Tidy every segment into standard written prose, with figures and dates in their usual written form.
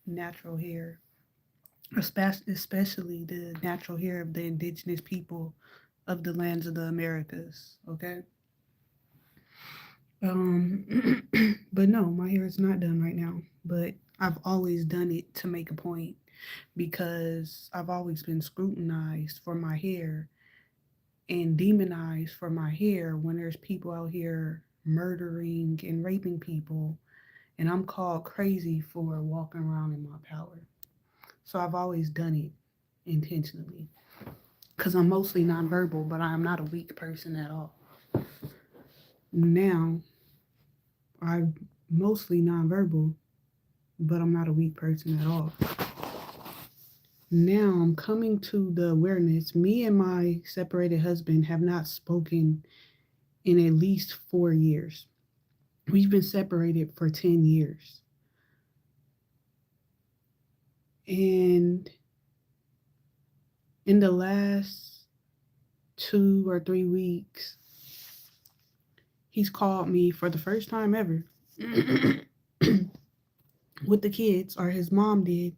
natural hair, especially the natural hair of the indigenous people of the lands of the Americas. Okay. Um, but no, my hair is not done right now. But I've always done it to make a point because I've always been scrutinized for my hair and demonized for my hair when there's people out here murdering and raping people, and I'm called crazy for walking around in my power. So I've always done it intentionally because I'm mostly nonverbal, but I'm not a weak person at all. Now, I'm mostly nonverbal, but I'm not a weak person at all. Now I'm coming to the awareness me and my separated husband have not spoken in at least 4 years. We've been separated for 10 years. And in the last 2 or 3 weeks, he's called me for the first time ever with the kids, or his mom did,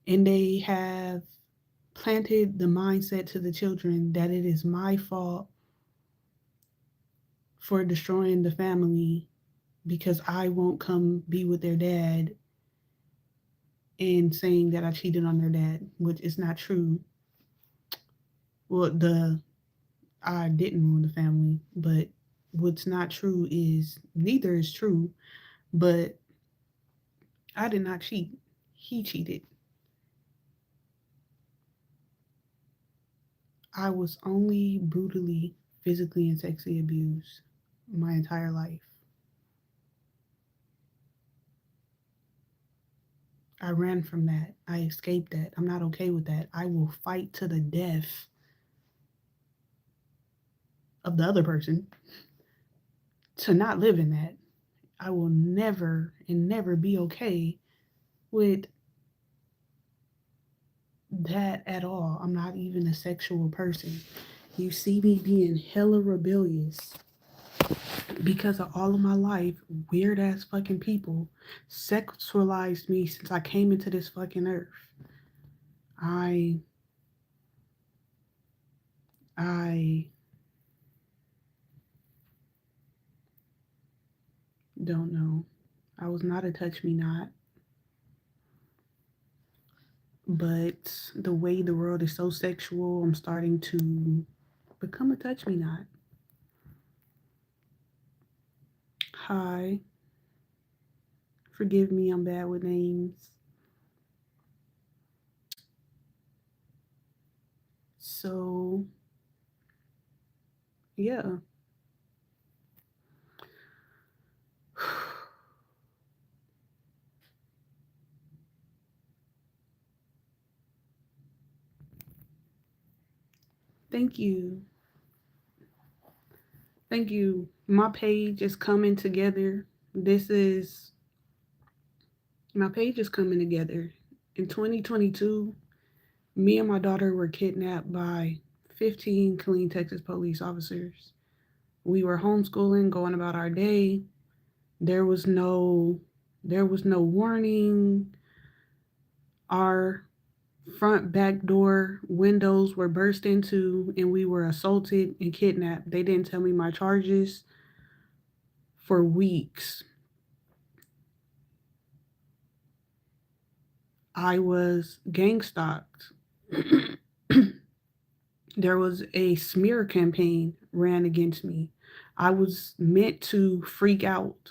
and they have planted the mindset to the children that it is my fault for destroying the family because I won't come be with their dad, and saying that I cheated on their dad, which is not true. Well, the I didn't ruin the family, but what's not true is neither is true, but I did not cheat. He cheated. I was only brutally, physically, and sexually abused my entire life. I ran from that. I escaped that. I'm not okay with that. I will fight to the death of the other person to not live in that. I will never and never be okay with that at all. I'm not even a sexual person. You see me being hella rebellious because of all of my life, weird ass fucking people sexualized me since I came into this fucking earth. I I don't know. I was not a touch me not, but the way the world is so sexual, I'm starting to become a touch me not. Hi, forgive me, I'm bad with names. So, yeah. Thank you. Thank you. My page is coming together. This is My page is coming together. In 2022, me and my daughter were kidnapped by 15 clean Texas police officers. We were homeschooling, going about our day. There was no there was no warning. Our front back door windows were burst into and we were assaulted and kidnapped. They didn't tell me my charges for weeks. I was gang stalked. There was a smear campaign ran against me. I was meant to freak out.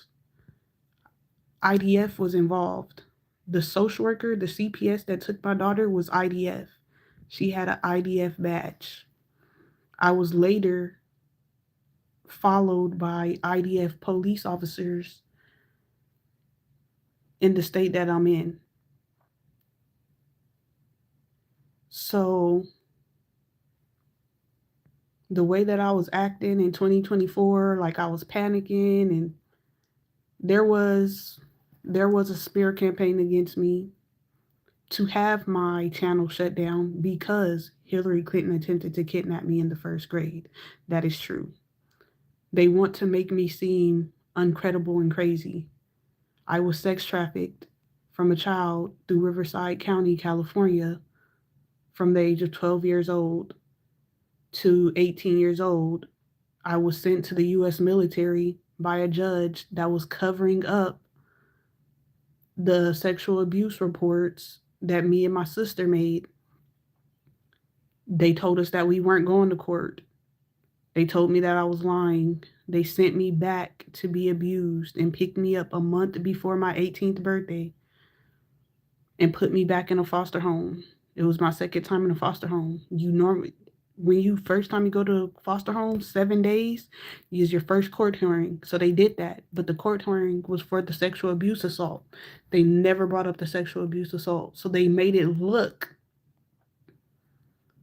IDF was involved. The social worker, the CPS that took my daughter was IDF. She had an IDF badge. I was later followed by IDF police officers in the state that I'm in. So the way that I was acting in 2024, like I was panicking, and there was there was a smear campaign against me to have my channel shut down because Hillary Clinton attempted to kidnap me in the first grade. That is true. They want to make me seem uncredible and crazy. I was sex trafficked from a child through Riverside County, California, from the age of 12 years old to 18 years old. I was sent to the US military by a judge that was covering up the sexual abuse reports that me and my sister made. They told us that we weren't going to court. They told me that I was lying. They sent me back to be abused and picked me up a month before my 18th birthday and put me back in a foster home. It was my second time in a foster home. When you first time you go to a foster home, 7 days is your first court hearing. So they did that, but the court hearing was for the sexual abuse assault. They never brought up the sexual abuse assault, so they made it look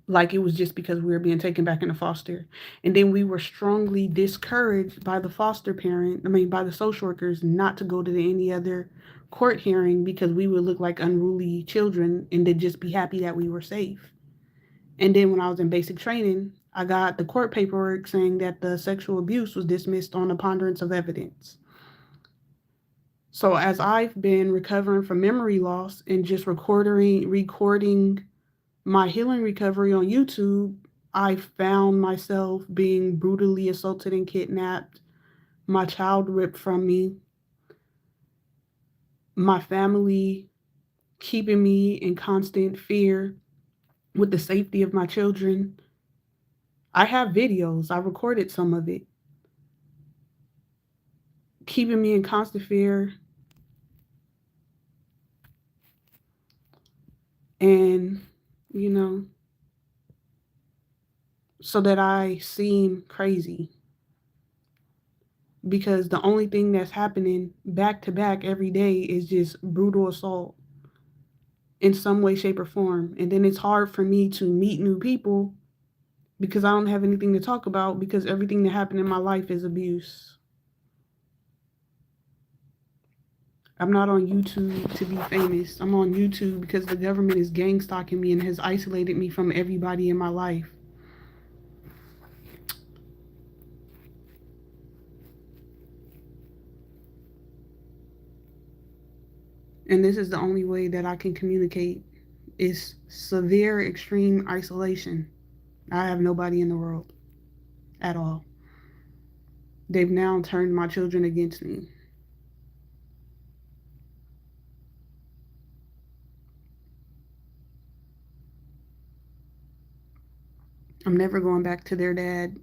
like it was just because we were being taken back into foster. And then we were strongly discouraged by the by the social workers not to go to any other court hearing because we would look like unruly children and they'd just be happy that we were safe. And then when I was in basic training, I got the court paperwork saying that the sexual abuse was dismissed on a ponderance of evidence. So as I've been recovering from memory loss and just recording my healing recovery on YouTube, I found myself being brutally assaulted and kidnapped, my child ripped from me, my family keeping me in constant fear with the safety of my children. I have videos, I recorded some of it, keeping me in constant fear and, you know, so that I seem crazy. Because the only thing that's happening back to back every day is just brutal assault in some way, shape, or form. And then it's hard for me to meet new people because I don't have anything to talk about because everything that happened in my life is abuse. I'm not on YouTube to be famous. I'm on YouTube because the government is gang stalking me and has isolated me from everybody in my life. And this is the only way that I can communicate is severe, extreme isolation. I have nobody in the world at all. They've now turned my children against me. I'm never going back to their dad.